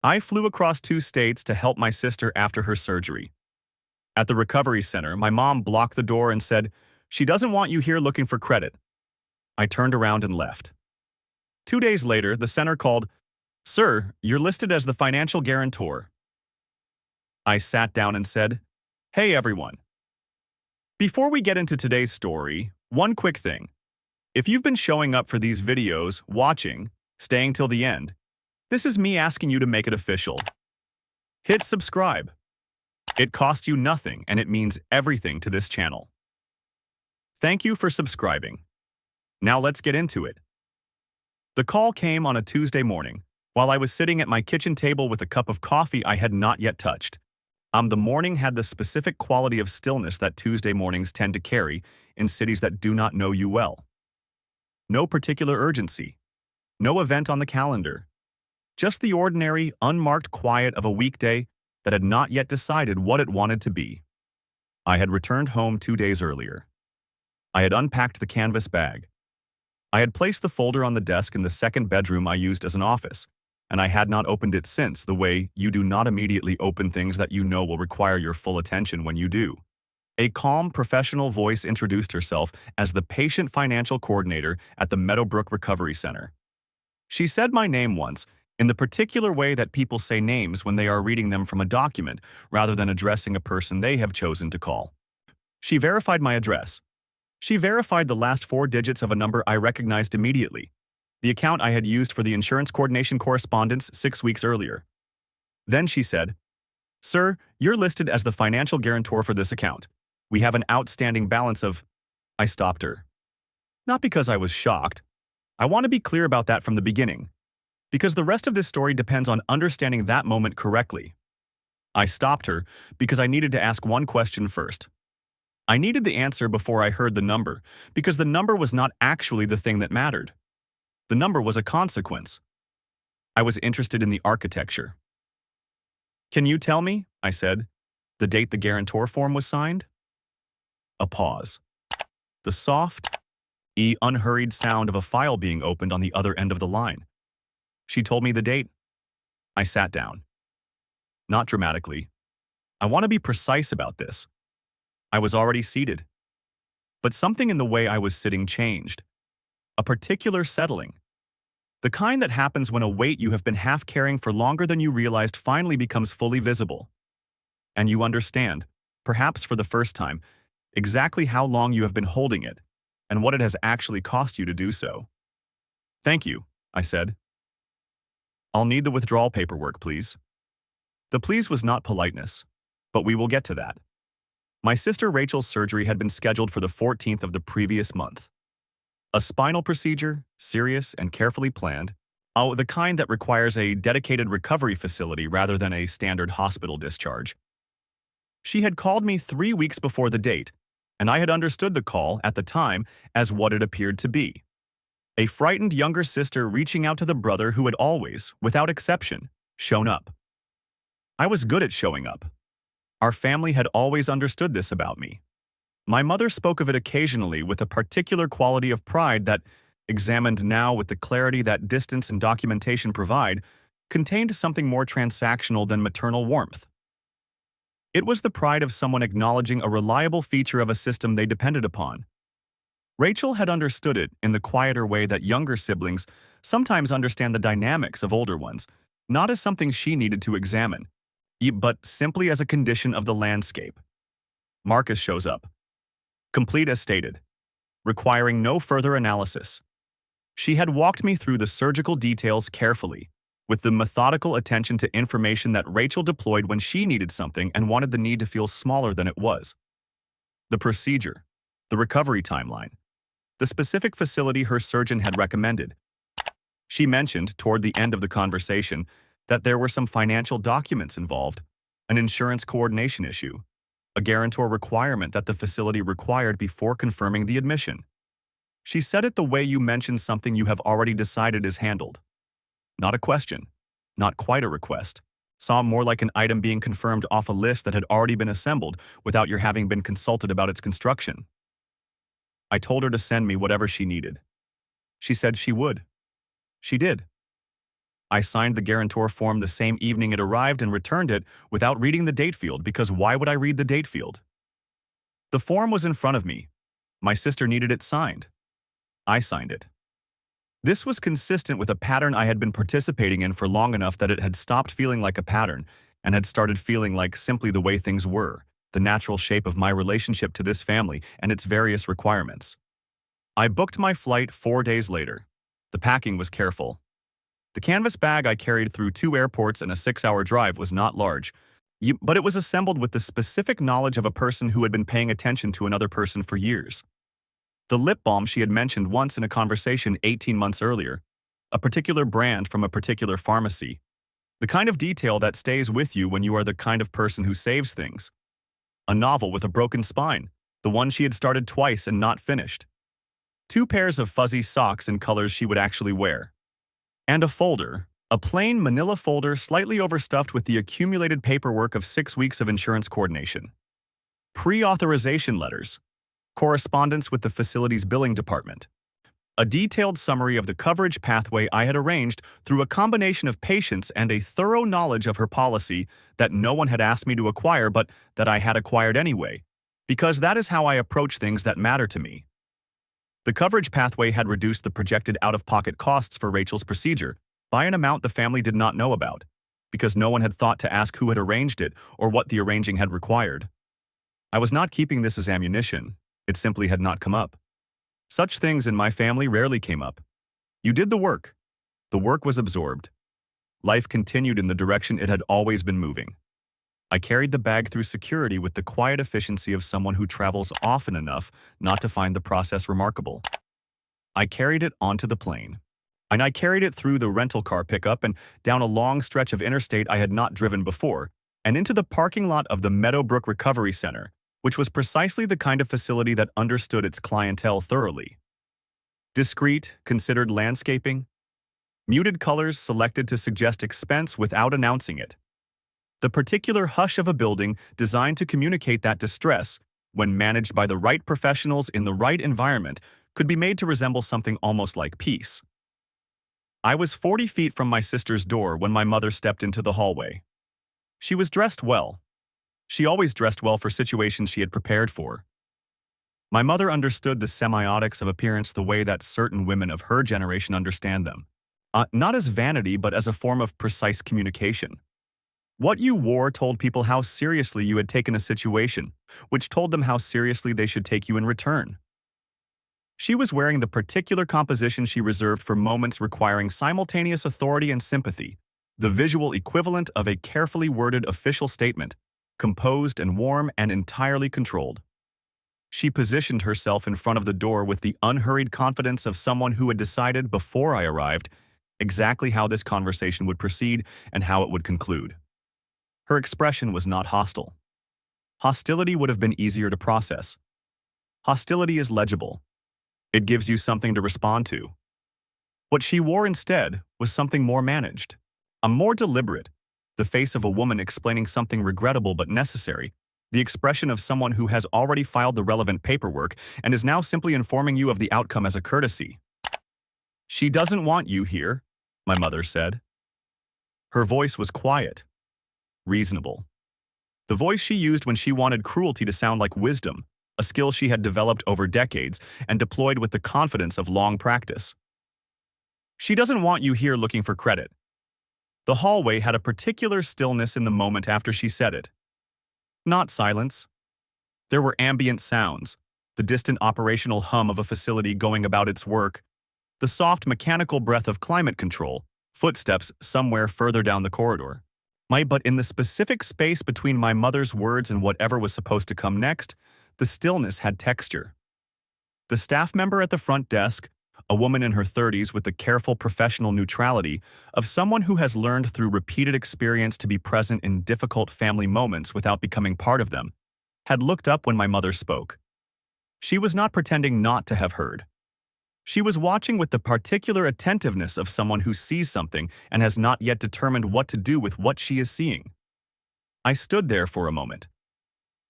I flew across 2 states to help my sister after her surgery. At the recovery center, my mom blocked the door and said, "She doesn't want you here looking for credit." I turned around and left. 2 days later, the center called, "Sir, you're listed as the financial guarantor." I sat down and said, "Hey everyone. Before we get into today's story, one quick thing. If you've been showing up for these videos, watching, staying till the end, this is me asking you to make it official. Hit subscribe. It costs you nothing and it means everything to this channel. Thank you for subscribing. Now let's get into it." The call came on a Tuesday morning, while I was sitting at my kitchen table with a cup of coffee I had not yet touched. The morning had the specific quality of stillness that Tuesday mornings tend to carry in cities that do not know you well. No particular urgency. No event on the calendar. Just the ordinary, unmarked quiet of a weekday that had not yet decided what it wanted to be. I had returned home 2 days earlier. I had unpacked the canvas bag. I had placed the folder on the desk in the second bedroom I used as an office, and I had not opened it since, the way you do not immediately open things that you know will require your full attention when you do. A calm, professional voice introduced herself as the patient financial coordinator at the Meadowbrook Recovery Center. She said my name once, in the particular way that people say names when they are reading them from a document, rather than addressing a person they have chosen to call. She verified my address. She verified the last 4 digits of a number I recognized immediately, the account I had used for the insurance coordination correspondence 6 weeks earlier. Then she said, "Sir, you're listed as the financial guarantor for this account. We have an outstanding balance of—" I stopped her. Not because I was shocked. I want to be clear about that from the beginning, because the rest of this story depends on understanding that moment correctly. I stopped her because I needed to ask one question first. I needed the answer before I heard the number, because the number was not actually the thing that mattered. The number was a consequence. I was interested in the architecture. "Can you tell me," I said, "the date the guarantor form was signed?" A pause. The soft, unhurried sound of a file being opened on the other end of the line. She told me the date. I sat down. Not dramatically. I want to be precise about this. I was already seated. But something in the way I was sitting changed. A particular settling. The kind that happens when a weight you have been half carrying for longer than you realized finally becomes fully visible. And you understand, perhaps for the first time, exactly how long you have been holding it, and what it has actually cost you to do so. "Thank you," I said. "I'll need the withdrawal paperwork, please." The please was not politeness, but we will get to that. My sister Rachel's surgery had been scheduled for the 14th of the previous month. A spinal procedure, serious and carefully planned, the kind that requires a dedicated recovery facility rather than a standard hospital discharge. She had called me 3 weeks before the date, and I had understood the call at the time as what it appeared to be. A frightened younger sister reaching out to the brother who had always, without exception, shown up. I was good at showing up. Our family had always understood this about me. My mother spoke of it occasionally with a particular quality of pride that, examined now with the clarity that distance and documentation provide, contained something more transactional than maternal warmth. It was the pride of someone acknowledging a reliable feature of a system they depended upon. Rachel had understood it in the quieter way that younger siblings sometimes understand the dynamics of older ones, not as something she needed to examine, but simply as a condition of the landscape. Marcus shows up. Complete as stated, requiring no further analysis. She had walked me through the surgical details carefully, with the methodical attention to information that Rachel deployed when she needed something and wanted the need to feel smaller than it was. The procedure, the recovery timeline, the specific facility her surgeon had recommended. She mentioned, toward the end of the conversation, that there were some financial documents involved, an insurance coordination issue, a guarantor requirement that the facility required before confirming the admission. She said it the way you mention something you have already decided is handled. Not a question, not quite a request. Saw more like an item being confirmed off a list that had already been assembled without your having been consulted about its construction. I told her to send me whatever she needed. She said she would. She did. I signed the guarantor form the same evening it arrived and returned it without reading the date field because why would I read the date field? The form was in front of me. My sister needed it signed. I signed it. This was consistent with a pattern I had been participating in for long enough that it had stopped feeling like a pattern and had started feeling like simply the way things were, the natural shape of my relationship to this family and its various requirements. I booked my flight 4 days later. The packing was careful. The canvas bag I carried through 2 airports and a 6-hour drive was not large, but it was assembled with the specific knowledge of a person who had been paying attention to another person for years. The lip balm she had mentioned once in a conversation 18 months earlier, a particular brand from a particular pharmacy, the kind of detail that stays with you when you are the kind of person who saves things. A novel with a broken spine, the one she had started twice and not finished. 2 pairs of fuzzy socks in colors she would actually wear. And a folder, a plain manila folder slightly overstuffed with the accumulated paperwork of 6 weeks of insurance coordination. Pre-authorization letters, correspondence with the facility's billing department, a detailed summary of the coverage pathway I had arranged through a combination of patience and a thorough knowledge of her policy that no one had asked me to acquire but that I had acquired anyway, because that is how I approach things that matter to me. The coverage pathway had reduced the projected out-of-pocket costs for Rachel's procedure by an amount the family did not know about, because no one had thought to ask who had arranged it or what the arranging had required. I was not keeping this as ammunition. It simply had not come up. Such things in my family rarely came up. You did the work. The work was absorbed. Life continued in the direction it had always been moving. I carried the bag through security with the quiet efficiency of someone who travels often enough not to find the process remarkable. I carried it onto the plane. And I carried it through the rental car pickup and down a long stretch of interstate I had not driven before, and into the parking lot of the Meadowbrook Recovery Center, which was precisely the kind of facility that understood its clientele thoroughly. Discreet, considered landscaping, muted colors selected to suggest expense without announcing it. The particular hush of a building designed to communicate that distress, when managed by the right professionals in the right environment, could be made to resemble something almost like peace. I was 40 feet from my sister's door when my mother stepped into the hallway. She was dressed well. She always dressed well for situations she had prepared for. My mother understood the semiotics of appearance the way that certain women of her generation understand them. Not as vanity, but as a form of precise communication. What you wore told people how seriously you had taken a situation, which told them how seriously they should take you in return. She was wearing the particular composition she reserved for moments requiring simultaneous authority and sympathy, the visual equivalent of a carefully worded official statement, composed and warm and entirely controlled. She positioned herself in front of the door with the unhurried confidence of someone who had decided before I arrived exactly how this conversation would proceed and how it would conclude. Her expression was not hostile. Hostility would have been easier to process. Hostility is legible. It gives you something to respond to. What she wore instead was something more managed, more deliberate, the face of a woman explaining something regrettable but necessary, the expression of someone who has already filed the relevant paperwork and is now simply informing you of the outcome as a courtesy. "She doesn't want you here," my mother said. Her voice was quiet, reasonable. The voice she used when she wanted cruelty to sound like wisdom, a skill she had developed over decades and deployed with the confidence of long practice. "She doesn't want you here looking for credit." The hallway had a particular stillness in the moment after she said it. Not silence. There were ambient sounds, the distant operational hum of a facility going about its work, the soft mechanical breath of climate control, footsteps somewhere further down the corridor. But in the specific space between my mother's words and whatever was supposed to come next, the stillness had texture. The staff member at the front desk, a woman in her 30s with the careful professional neutrality of someone who has learned through repeated experience to be present in difficult family moments without becoming part of them, had looked up when my mother spoke. She was not pretending not to have heard. She was watching with the particular attentiveness of someone who sees something and has not yet determined what to do with what she is seeing. I stood there for a moment.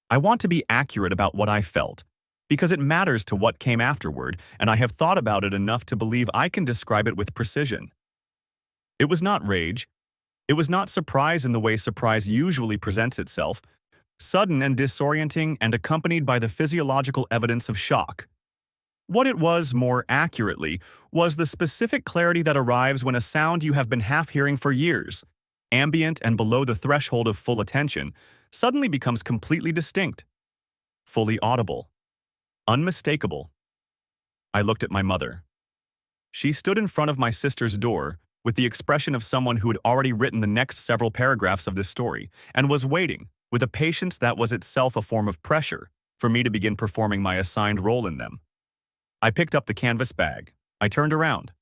I want to be accurate about what I felt, because it matters to what came afterward, and I have thought about it enough to believe I can describe it with precision. It was not rage. It was not surprise in the way surprise usually presents itself, sudden and disorienting and accompanied by the physiological evidence of shock. What it was, more accurately, was the specific clarity that arrives when a sound you have been half hearing for years, ambient and below the threshold of full attention, suddenly becomes completely distinct, fully audible, unmistakable. I looked at my mother. She stood in front of my sister's door with the expression of someone who had already written the next several paragraphs of this story and was waiting, with a patience that was itself a form of pressure, for me to begin performing my assigned role in them. I picked up the canvas bag. I turned around.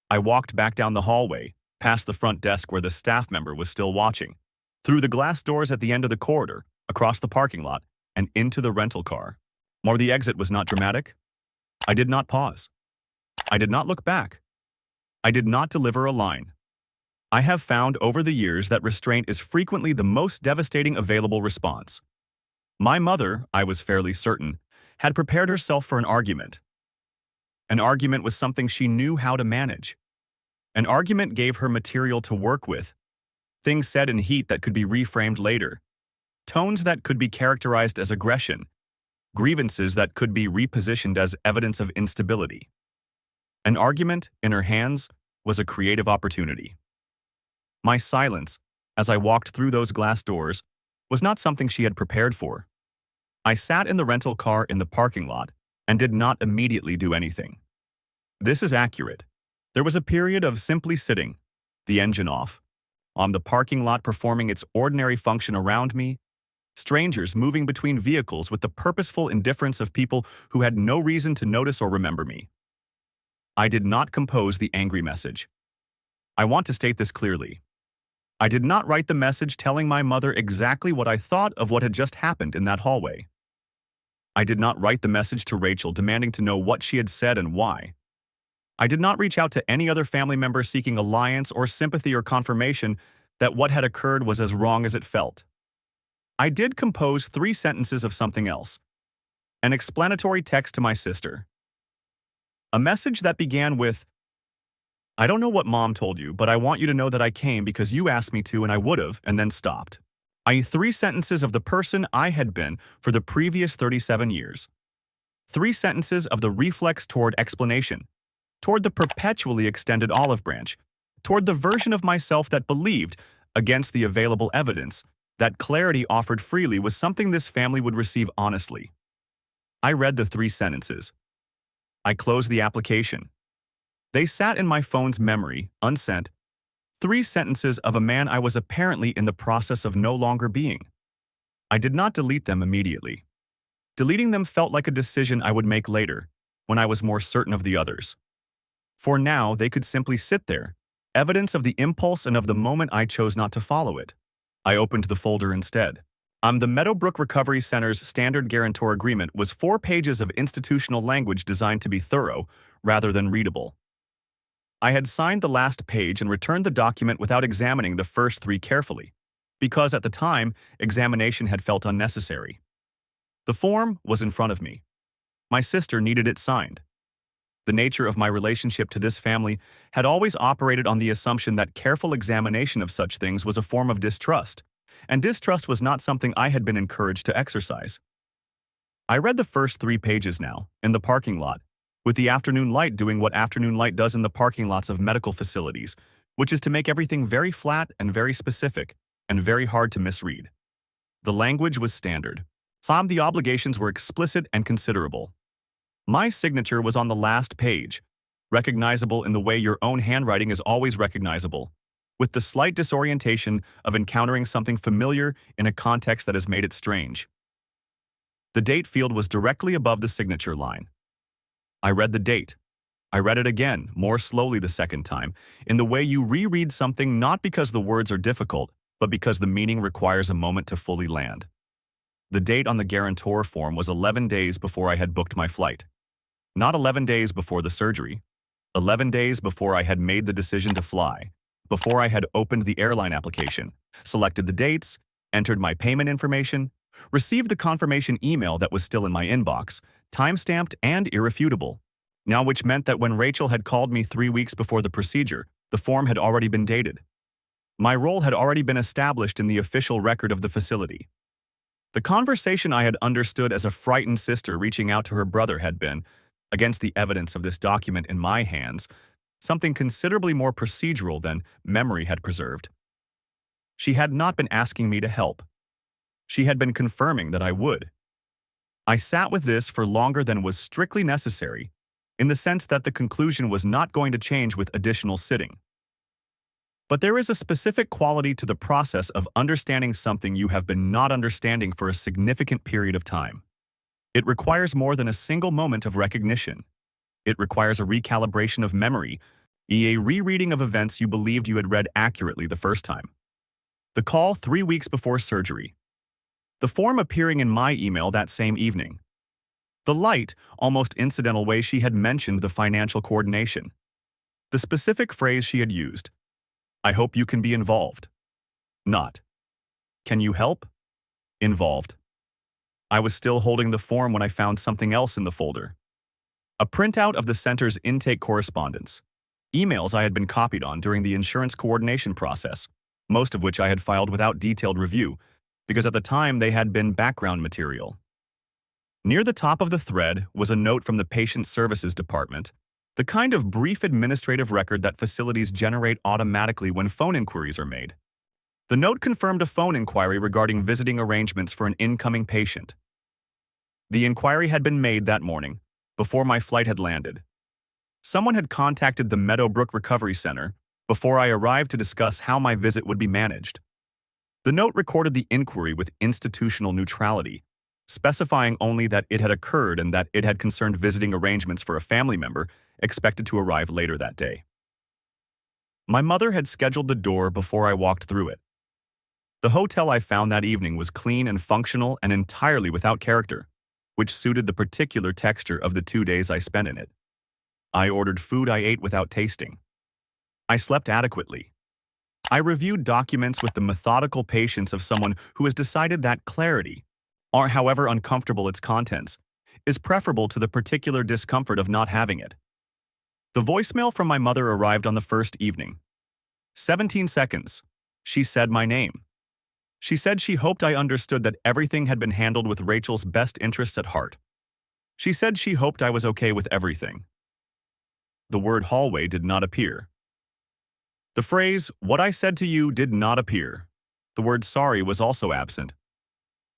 I walked back down the hallway, past the front desk where the staff member was still watching, through the glass doors at the end of the corridor, across the parking lot, and into the rental car. More, the exit was not dramatic. I did not pause. I did not look back. I did not deliver a line. I have found over the years that restraint is frequently the most devastating available response. My mother, I was fairly certain, had prepared herself for an argument. An argument was something she knew how to manage. An argument gave her material to work with, things said in heat that could be reframed later, tones that could be characterized as aggression, grievances that could be repositioned as evidence of instability. An argument, in her hands, was a creative opportunity. My silence, as I walked through those glass doors, was not something she had prepared for. I sat in the rental car in the parking lot and did not immediately do anything. This is accurate. There was a period of simply sitting, the engine off, on the parking lot performing its ordinary function around me, strangers moving between vehicles with the purposeful indifference of people who had no reason to notice or remember me. I did not compose the angry message. I want to state this clearly. I did not write the message telling my mother exactly what I thought of what had just happened in that hallway. I did not write the message to Rachel demanding to know what she had said and why. I did not reach out to any other family member seeking alliance or sympathy or confirmation that what had occurred was as wrong as it felt. I did compose 3 sentences of something else. An explanatory text to my sister. A message that began with, "I don't know what Mom told you, but I want you to know that I came because you asked me to and I would have," and then stopped. I.e., 3 sentences of the person I had been for the previous 37 years. 3 sentences of the reflex toward explanation, toward the perpetually extended olive branch, toward the version of myself that believed, against the available evidence, that clarity offered freely was something this family would receive honestly. I read the 3 sentences. I closed the application. They sat in my phone's memory, unsent, 3 sentences of a man I was apparently in the process of no longer being. I did not delete them immediately. Deleting them felt like a decision I would make later, when I was more certain of the others. For now, they could simply sit there, evidence of the impulse and of the moment I chose not to follow it. I opened the folder instead. The Meadowbrook Recovery Center's standard guarantor agreement was 4 pages of institutional language designed to be thorough, rather than readable. I had signed the last page and returned the document without examining the first 3 carefully, because at the time, examination had felt unnecessary. The form was in front of me. My sister needed it signed. The nature of my relationship to this family had always operated on the assumption that careful examination of such things was a form of distrust, and distrust was not something I had been encouraged to exercise. I read the first 3 pages now, in the parking lot, with the afternoon light doing what afternoon light does in the parking lots of medical facilities, which is to make everything very flat and very specific, and very hard to misread. The language was standard. The obligations were explicit and considerable. My signature was on the last page, recognizable in the way your own handwriting is always recognizable, with the slight disorientation of encountering something familiar in a context that has made it strange. The date field was directly above the signature line. I read the date. I read it again, more slowly the second time, in the way you reread something not because the words are difficult, but because the meaning requires a moment to fully land. The date on the guarantor form was 11 days before I had booked my flight. Not 11 days before the surgery. 11 days before I had made the decision to fly, before I had opened the airline application, selected the dates, entered my payment information, received the confirmation email that was still in my inbox, time-stamped and irrefutable, now which meant that when Rachel had called me 3 weeks before the procedure, The form had already been dated. My role had already been established in the official record of the facility. The conversation I had understood as a frightened sister reaching out to her brother had been, against the evidence of this document in my hands, something considerably more procedural than memory had preserved. She had not been asking me to help. She had been confirming that I would. I sat with this for longer than was strictly necessary, in the sense that the conclusion was not going to change with additional sitting. But there is a specific quality to the process of understanding something you have been not understanding for a significant period of time. It requires more than a single moment of recognition. It requires a recalibration of memory, a rereading of events you believed you had read accurately the first time. The call 3 weeks before surgery. The form appearing in my email that same evening. The light, almost incidental way she had mentioned the financial coordination. The specific phrase she had used. I hope you can be involved. Not. Can you help? Involved. I was still holding the form when I found something else in the folder. A printout of the center's intake correspondence. Emails I had been copied on during the insurance coordination process, most of which I had filed without detailed review, because at the time they had been background material. Near the top of the thread was a note from the Patient Services Department, the kind of brief administrative record that facilities generate automatically when phone inquiries are made. The note confirmed a phone inquiry regarding visiting arrangements for an incoming patient. The inquiry had been made that morning, before my flight had landed. Someone had contacted the Meadowbrook Recovery Center before I arrived to discuss how my visit would be managed. The note recorded the inquiry with institutional neutrality, specifying only that it had occurred and that it had concerned visiting arrangements for a family member expected to arrive later that day. My mother had scheduled the door before I walked through it. The hotel I found that evening was clean and functional and entirely without character, which suited the particular texture of the 2 days I spent in it. I ordered food I ate without tasting. I slept adequately. I reviewed documents with the methodical patience of someone who has decided that clarity, or however uncomfortable its contents, is preferable to the particular discomfort of not having it. The voicemail from my mother arrived on the first evening. 17 seconds. She said my name. She said she hoped I understood that everything had been handled with Rachel's best interests at heart. She said she hoped I was okay with everything. The word hallway did not appear. The phrase, what I said to you, did not appear. The word sorry was also absent.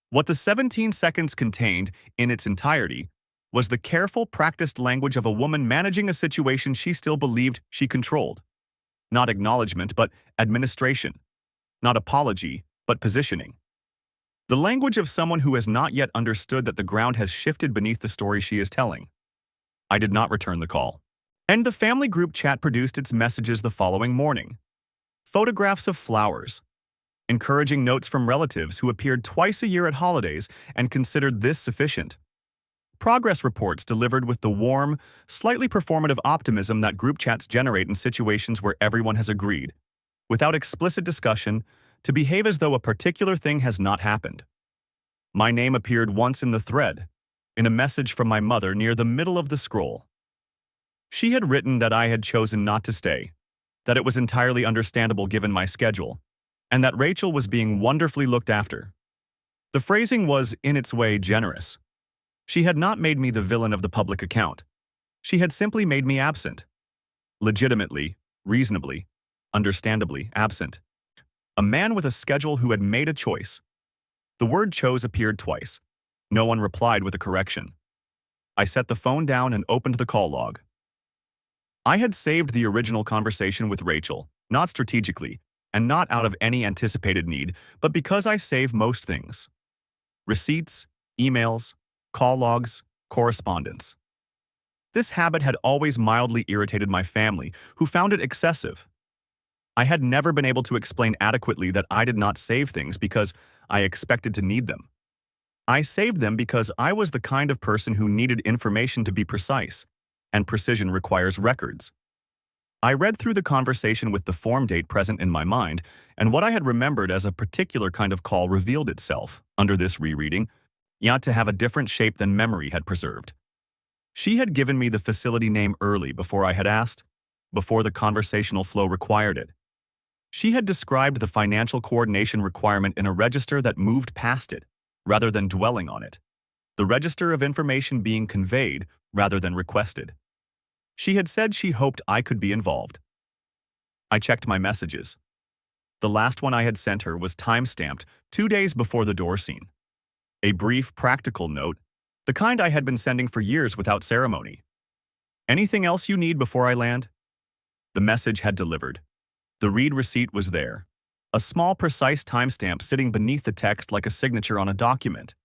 What the 17 seconds contained, in its entirety, was the careful, practiced language of a woman managing a situation she still believed she controlled. Not acknowledgement, but administration. Not apology, but positioning. The language of someone who has not yet understood that the ground has shifted beneath the story she is telling. I did not return the call. And the family group chat produced its messages the following morning. Photographs of flowers. Encouraging notes from relatives who appeared twice a year at holidays and considered this sufficient. Progress reports delivered with the warm, slightly performative optimism that group chats generate in situations where everyone has agreed, without explicit discussion, to behave as though a particular thing has not happened. My name appeared once in the thread, in a message from my mother near the middle of the scroll. She had written that I had chosen not to stay, that it was entirely understandable given my schedule, and that Rachel was being wonderfully looked after. The phrasing was, in its way, generous. She had not made me the villain of the public account. She had simply made me absent. Legitimately, reasonably, understandably absent. A man with a schedule who had made a choice. The word chose appeared twice. No one replied with a correction. I set the phone down and opened the call log. I had saved the original conversation with Rachel, not strategically, and not out of any anticipated need, but because I save most things. Receipts, emails, call logs, correspondence. This habit had always mildly irritated my family, who found it excessive. I had never been able to explain adequately that I did not save things because I expected to need them. I saved them because I was the kind of person who needed information to be precise, and precision requires records. I read through the conversation with the form date present in my mind, and what I had remembered as a particular kind of call revealed itself, under this rereading, yet to have a different shape than memory had preserved. She had given me the facility name early before I had asked. before the conversational flow required it. She had described the financial coordination requirement in a register that moved past it, rather than dwelling on it. The register of information being conveyed rather than requested. She had said she hoped I could be involved. I checked my messages. The last one I had sent her was time-stamped 2 days before the door scene. A brief, practical note, the kind I had been sending for years without ceremony. Anything else you need before I land? The message had delivered. The read receipt was there. A small, precise timestamp sitting beneath the text like a signature on a document.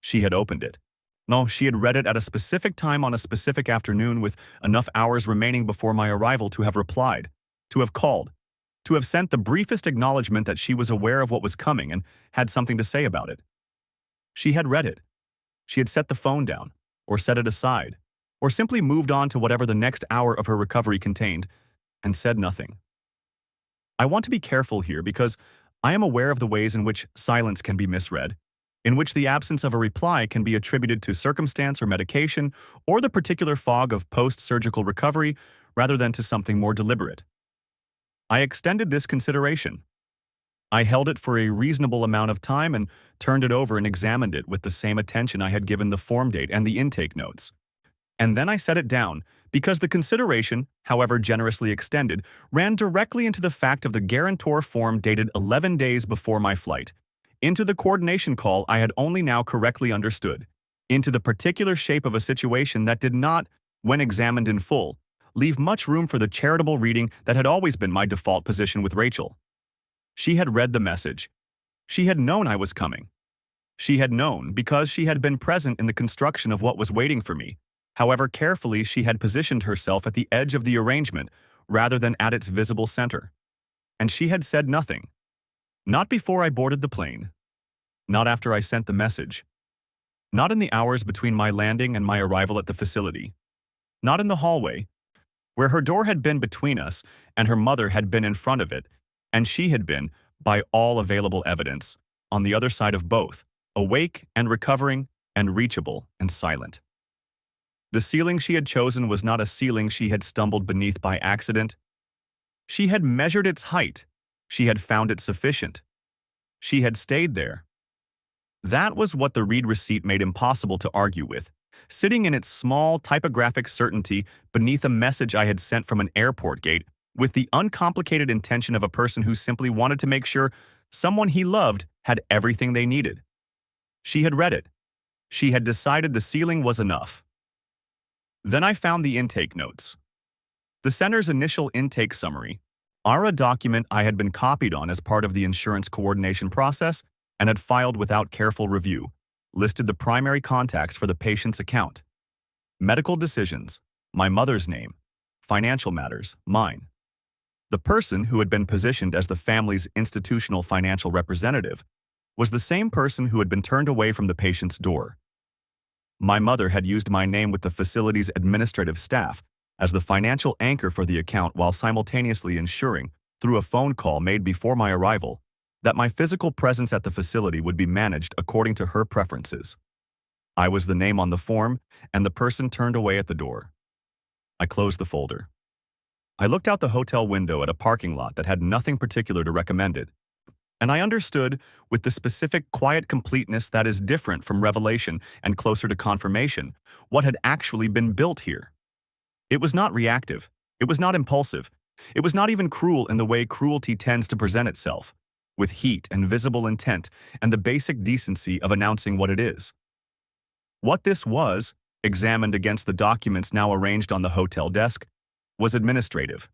She had opened it. No, she had read it at a specific time on a specific afternoon with enough hours remaining before my arrival to have replied, to have called, to have sent the briefest acknowledgement that she was aware of what was coming and had something to say about it. She had read it. She had set the phone down, or set it aside, or simply moved on to whatever the next hour of her recovery contained, and said nothing. I want to be careful here because I am aware of the ways in which silence can be misread, in which the absence of a reply can be attributed to circumstance or medication or the particular fog of post-surgical recovery rather than to something more deliberate. I extended this consideration. I held it for a reasonable amount of time and turned it over and examined it with the same attention I had given the form date and the intake notes. And then I set it down, because the consideration, however generously extended, ran directly into the fact of the guarantor form dated 11 days before my flight, into the coordination call I had only now correctly understood, into the particular shape of a situation that did not, when examined in full, leave much room for the charitable reading that had always been my default position with Rachel. She had read the message. She had known I was coming. She had known because she had been present in the construction of what was waiting for me, however carefully she had positioned herself at the edge of the arrangement rather than at its visible center. And she had said nothing. Not before I boarded the plane. Not after I sent the message. Not in the hours between my landing and my arrival at the facility. Not in the hallway, where her door had been between us and her mother had been in front of it, and she had been, by all available evidence, on the other side of both, awake and recovering and reachable and silent. The ceiling she had chosen was not a ceiling she had stumbled beneath by accident. She had measured its height. She had found it sufficient. She had stayed there. That was what the read receipt made impossible to argue with, sitting in its small typographic certainty beneath a message I had sent from an airport gate with the uncomplicated intention of a person who simply wanted to make sure someone he loved had everything they needed. She had read it. She had decided the ceiling was enough. Then I found the intake notes. The center's initial intake summary, a document I had been copied on as part of the insurance coordination process and had filed without careful review, listed the primary contacts for the patient's account. Medical decisions, my mother's name. Financial matters, mine. The person who had been positioned as the family's institutional financial representative was the same person who had been turned away from the patient's door. My mother had used my name with the facility's administrative staff as the financial anchor for the account while simultaneously ensuring, through a phone call made before my arrival, that my physical presence at the facility would be managed according to her preferences. I was the name on the form, and the person turned away at the door. I closed the folder. I looked out the hotel window at a parking lot that had nothing particular to recommend it, and I understood, with the specific quiet completeness that is different from revelation and closer to confirmation, what had actually been built here. It was not reactive. It was not impulsive. It was not even cruel in the way cruelty tends to present itself, with heat and visible intent and the basic decency of announcing what it is. What this was, examined against the documents now arranged on the hotel desk, was administrative.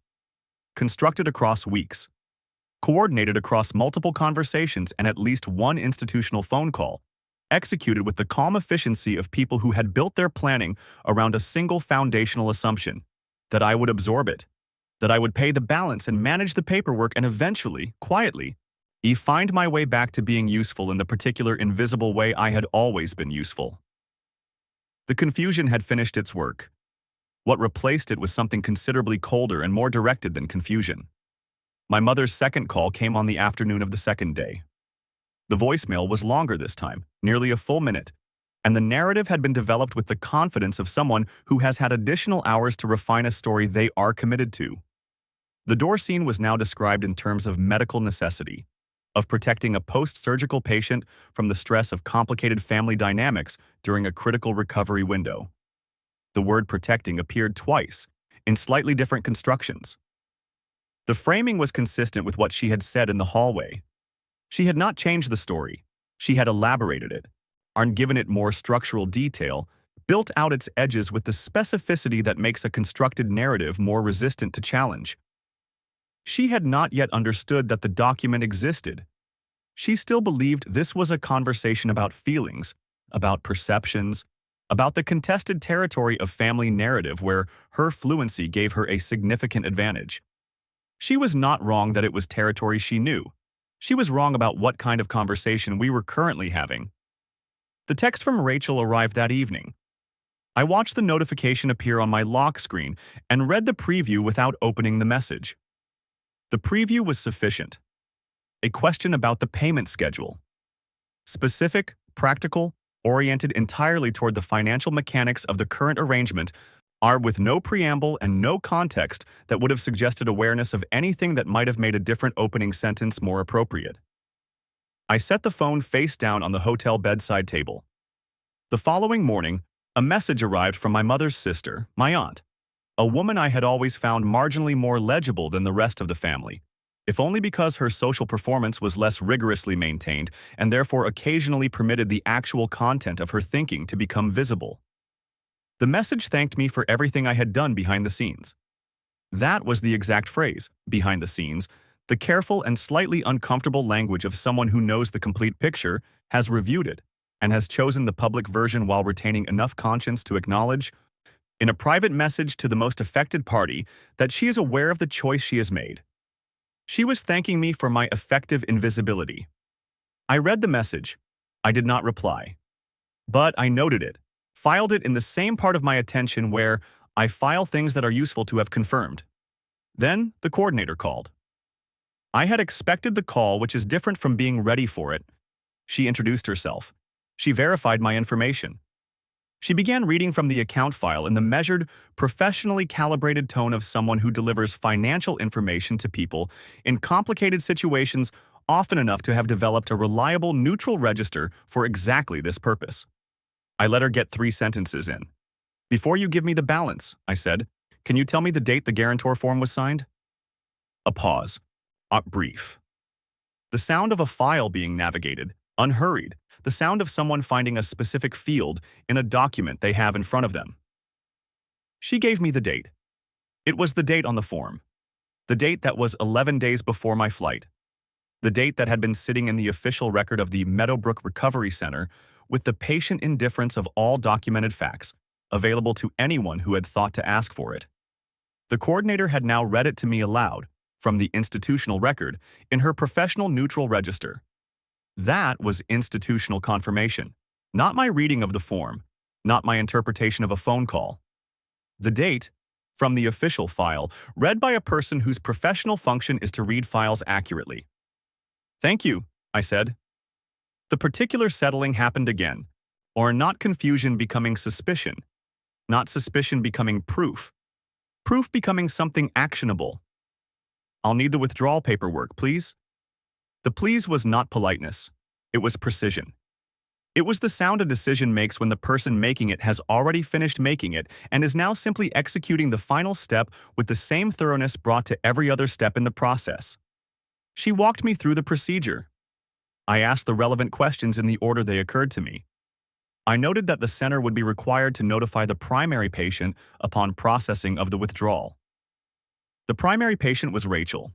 Constructed across weeks. Coordinated across multiple conversations and at least one institutional phone call, executed with the calm efficiency of people who had built their planning around a single foundational assumption, that I would absorb it, that I would pay the balance and manage the paperwork and eventually, quietly, find my way back to being useful in the particular invisible way I had always been useful. The confusion had finished its work. What replaced it was something considerably colder and more directed than confusion. My mother's second call came on the afternoon of the second day. The voicemail was longer this time, nearly a full minute, and the narrative had been developed with the confidence of someone who has had additional hours to refine a story they are committed to. The door scene was now described in terms of medical necessity, of protecting a post-surgical patient from the stress of complicated family dynamics during a critical recovery window. The word protecting appeared twice, in slightly different constructions. The framing was consistent with what she had said in the hallway. She had not changed the story. She had elaborated it, and given it more structural detail, built out its edges with the specificity that makes a constructed narrative more resistant to challenge. She had not yet understood that the document existed. She still believed this was a conversation about feelings, about perceptions, about the contested territory of family narrative where her fluency gave her a significant advantage. She was not wrong that it was territory she knew. She was wrong about what kind of conversation we were currently having. The text from Rachel arrived that evening. I watched the notification appear on my lock screen and read the preview without opening the message. The preview was sufficient. A question about the payment schedule. Specific, practical, oriented entirely toward the financial mechanics of the current arrangement, are with no preamble and no context that would have suggested awareness of anything that might have made a different opening sentence more appropriate. I set the phone face down on the hotel bedside table. The following morning, a message arrived from my mother's sister, my aunt, a woman I had always found marginally more legible than the rest of the family, if only because her social performance was less rigorously maintained and therefore occasionally permitted the actual content of her thinking to become visible. The message thanked me for everything I had done behind the scenes. That was the exact phrase, behind the scenes, the careful and slightly uncomfortable language of someone who knows the complete picture, has reviewed it, and has chosen the public version while retaining enough conscience to acknowledge, in a private message to the most affected party, that she is aware of the choice she has made. She was thanking me for my effective invisibility. I read the message. I did not reply. But I noted it, filed it in the same part of my attention where I file things that are useful to have confirmed. Then the coordinator called. I had expected the call, which is different from being ready for it. She introduced herself. She verified my information. She began reading from the account file in the measured, professionally calibrated tone of someone who delivers financial information to people in complicated situations often enough to have developed a reliable neutral register for exactly this purpose. I let her get 3 sentences in. "Before you give me the balance," I said, "can you tell me the date the guarantor form was signed?" A pause. Brief. The sound of a file being navigated, unhurried, the sound of someone finding a specific field in a document they have in front of them. She gave me the date. It was the date on the form. The date that was 11 days before my flight. The date that had been sitting in the official record of the Meadowbrook Recovery Center with the patient indifference of all documented facts, available to anyone who had thought to ask for it. The coordinator had now read it to me aloud, from the institutional record, in her professional neutral register. That was institutional confirmation, not my reading of the form, not my interpretation of a phone call. The date, from the official file, read by a person whose professional function is to read files accurately. "Thank you," I said. The particular settling happened again, or not confusion becoming suspicion, not suspicion becoming proof, proof becoming something actionable. "I'll need the withdrawal paperwork, please." The please was not politeness. It was precision. It was the sound a decision makes when the person making it has already finished making it and is now simply executing the final step with the same thoroughness brought to every other step in the process. She walked me through the procedure. I asked the relevant questions in the order they occurred to me. I noted that the center would be required to notify the primary patient upon processing of the withdrawal. The primary patient was Rachel.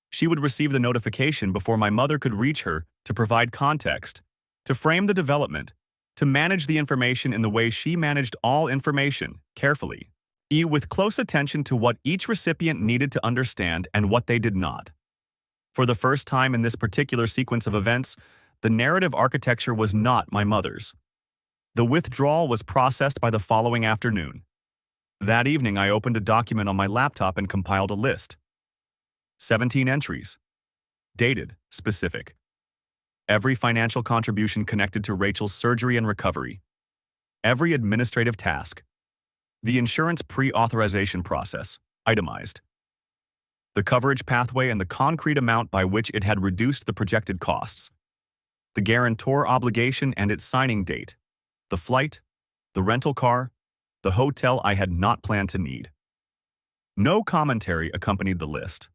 She would receive the notification before my mother could reach her to provide context, to frame the development, to manage the information in the way she managed all information, carefully, with close attention to what each recipient needed to understand and what they did not. For the first time in this particular sequence of events, the narrative architecture was not my mother's. The withdrawal was processed by the following afternoon. That evening, I opened a document on my laptop and compiled a list. 17 entries. Dated, specific. Every financial contribution connected to Rachel's surgery and recovery. every administrative task. The insurance pre-authorization process, itemized. The coverage pathway and the concrete amount by which it had reduced the projected costs. The guarantor obligation and its signing date. The flight, the rental car, the hotel I had not planned to need. No commentary accompanied the list.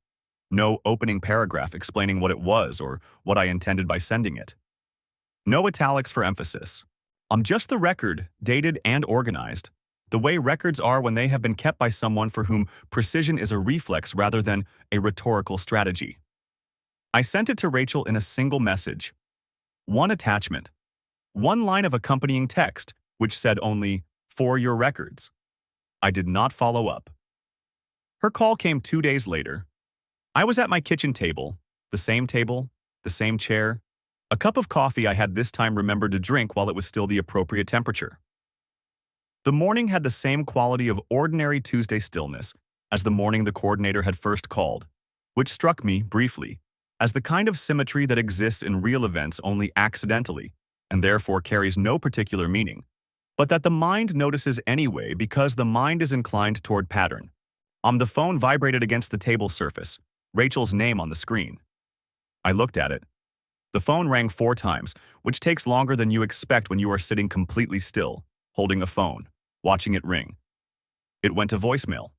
No opening paragraph explaining what it was or what I intended by sending it. No italics for emphasis. Just the record, dated and organized, the way records are when they have been kept by someone for whom precision is a reflex rather than a rhetorical strategy. I sent it to Rachel in a single message. One attachment. One line of accompanying text, which said only, "For your records." I did not follow up. Her call came 2 days later. I was at my kitchen table, the same chair, a cup of coffee I had this time remembered to drink while it was still the appropriate temperature. The morning had the same quality of ordinary Tuesday stillness as the morning the coordinator had first called, which struck me, briefly, as the kind of symmetry that exists in real events only accidentally, and therefore carries no particular meaning, but that the mind notices anyway because the mind is inclined toward pattern. The phone vibrated against the table surface, Rachel's name on the screen. I looked at it. The phone rang 4 times, which takes longer than you expect when you are sitting completely still, holding a phone, watching it ring. It went to voicemail.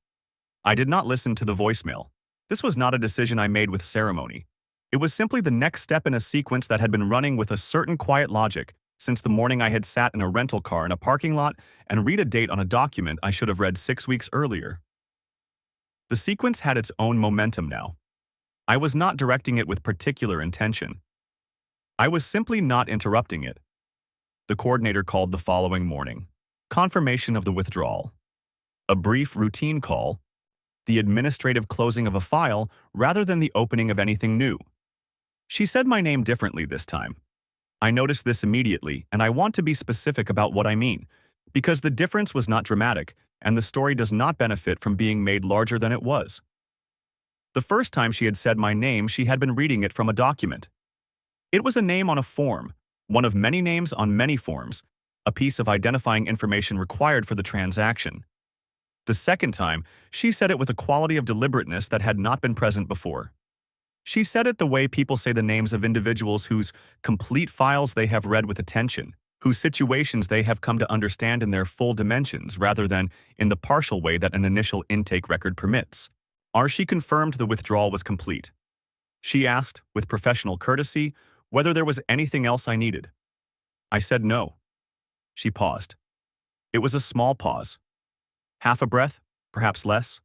I did not listen to the voicemail. This was not a decision I made with ceremony. It was simply the next step in a sequence that had been running with a certain quiet logic since the morning I had sat in a rental car in a parking lot and read a date on a document I should have read 6 weeks earlier. The sequence had its own momentum now. I was not directing it with particular intention. I was simply not interrupting it. The coordinator called the following morning. Confirmation of the withdrawal. A brief routine call. The administrative closing of a file rather than the opening of anything new. She said my name differently this time. I noticed this immediately, and I want to be specific about what I mean, because the difference was not dramatic, and the story does not benefit from being made larger than it was. The first time she had said my name, she had been reading it from a document. It was a name on a form, one of many names on many forms, a piece of identifying information required for the transaction. The second time, she said it with a quality of deliberateness that had not been present before. She said it the way people say the names of individuals whose complete files they have read with attention, whose situations they have come to understand in their full dimensions rather than in the partial way that an initial intake record permits. She confirmed the withdrawal was complete. She asked, with professional courtesy, whether there was anything else I needed. I said no. She paused. It was a small pause. Half a breath, perhaps less.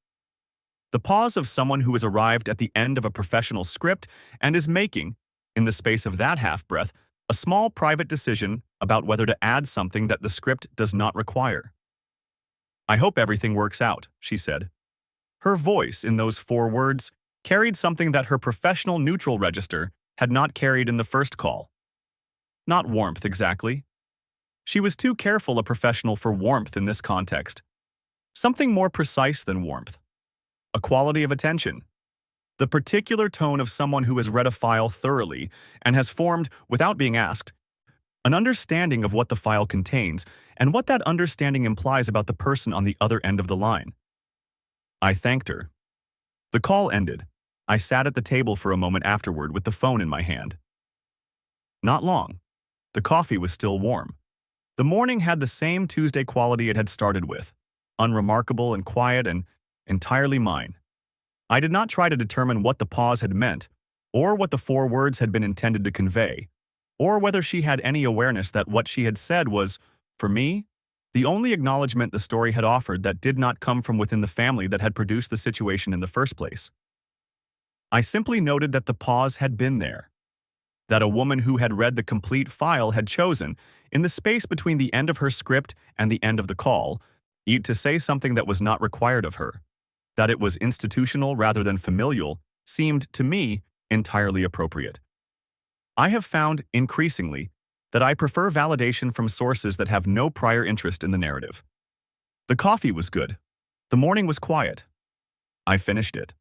The pause of someone who has arrived at the end of a professional script and is making, in the space of that half-breath, a small private decision about whether to add something that the script does not require. I hope everything works out, she said. Her voice in those 4 words carried something that her professional neutral register had not carried in the first call. Not warmth, exactly. She was too careful a professional for warmth in this context. Something more precise than warmth. A quality of attention. The particular tone of someone who has read a file thoroughly and has formed, without being asked, an understanding of what the file contains and what that understanding implies about the person on the other end of the line. I thanked her. The call ended. I sat at the table for a moment afterward with the phone in my hand. Not long. The coffee was still warm. The morning had the same Tuesday quality it had started with, unremarkable and quiet and entirely mine. I did not try to determine what the pause had meant, or what the 4 words had been intended to convey, or whether she had any awareness that what she had said was, for me, the only acknowledgement the story had offered that did not come from within the family that had produced the situation in the first place. I simply noted that the pause had been there, that a woman who had read the complete file had chosen, in the space between the end of her script and the end of the call, to say something that was not required of her. That it was institutional rather than familial seemed, to me, entirely appropriate. I have found, increasingly, that I prefer validation from sources that have no prior interest in the narrative. The coffee was good. The morning was quiet. I finished it.